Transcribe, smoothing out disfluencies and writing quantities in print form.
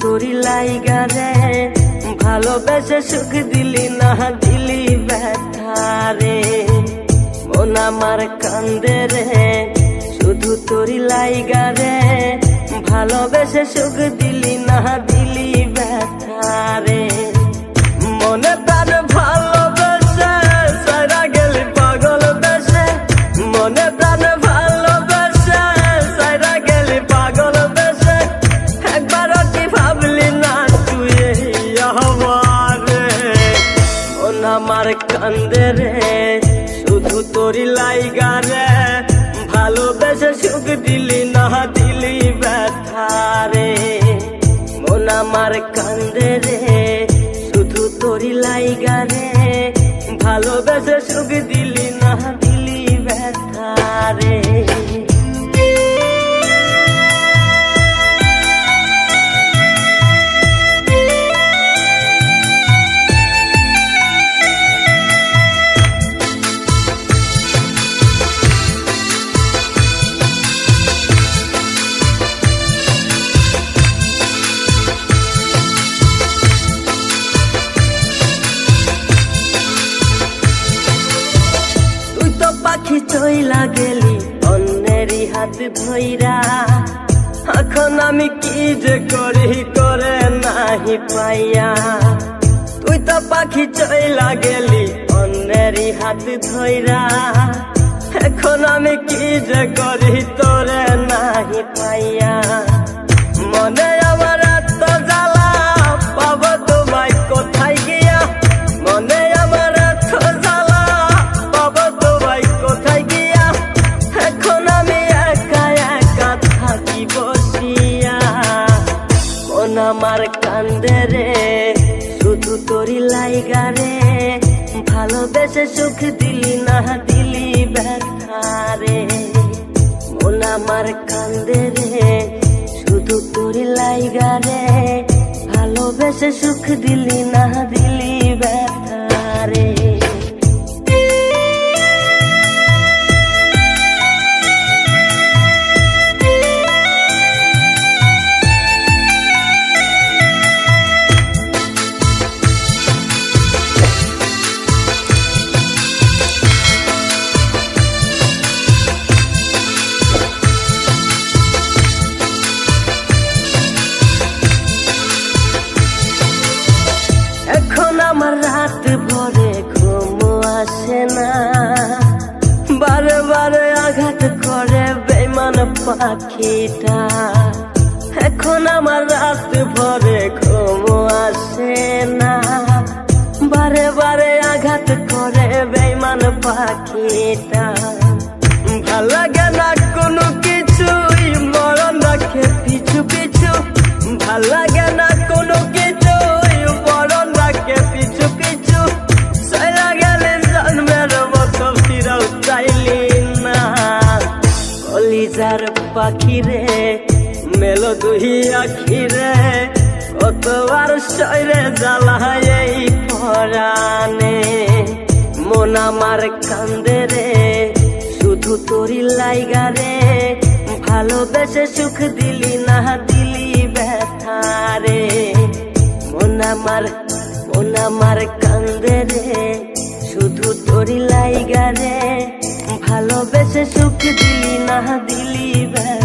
তোরি লাইগা রে ভালোবেসে সুখ দিলি না দিলি ব্যথা রে মন আমার কান্দে রে শুধু তোরি লাইগা রে ভালোবেসে সুখ দিলি না দিলি ব্যথা রে মনে প্রাণ ভালোবেসে সারা গেলি পাগল বেসে মনে প্রাণ ভালোবেসে সারা গেলি পাগল বেসে একবার কি ভাবলি না তুই আমার মন আমার কান্দে রে শুধু তোরি লাইগা রে ভালোবেসে সুখ দিলি না দিলি ব্যথা রে মন আমার কান্দে রে শুধু তোরি লাইগা রে ভালোবেসে সুখ দিলি না দিলি ব্যথা রে পাখি চইলা গেলি অন্যেরই হাত ধইরা এখন আমি কি যে করি করে নাহি পাইয়া তুই তো পাখি চইলা গেলি অন্যেরই হাত ধইরা এখন আমি কি যে করি তোরে নাহি পাইয়া মনে আমার এত জ্বালা পাবো তোমায় কোথায় গিয়া মনে আমার এত জ্বালা পাবো তোমায় কোথায় গিয়া এখন আমি একা একা থাকি বসিয়া মন আমার কান্দে রে শুধু তোরি লাইগা রে ভালোবেসে সুখ দিলি না দিলি ব্যথা রে মন আমার কান্দে রে শুধু তোরি লাইগা রে ভালোবেসে সুখ দিলি না দিলি ব্যথা রে আমার রাত ভরে ঘুম আসে না বারে বারে আঘাত করে বেঈমান পাখিটা এখন আমার রাত ভরে ঘুম আসে না বারে বারে আঘাত করে বেঈমান পাখিটা ভাল লাগে না কোনো কিছুই মরণ রাখে পিছু পিছু ভাল লাগে না কোনো কিছুই মরণ রাখে পিছু পিছু সারা গেলে জন্মের মতো ফিরাও চাইলি না কলিজার পাখি রে মেলো দুই আখি রে কতবার শরীরে জ্বালায় এই পরাণে মন আমার কান্দে রে শুধু তোরি লাইগা রে ভালোবেসে সুখ দিলি না দিলি ব্যথা রে মন আমার কান্দে রে শুধু তোরি লাইগা রে ভালোবেসে সুখ দিলি না দিলি ব্যথা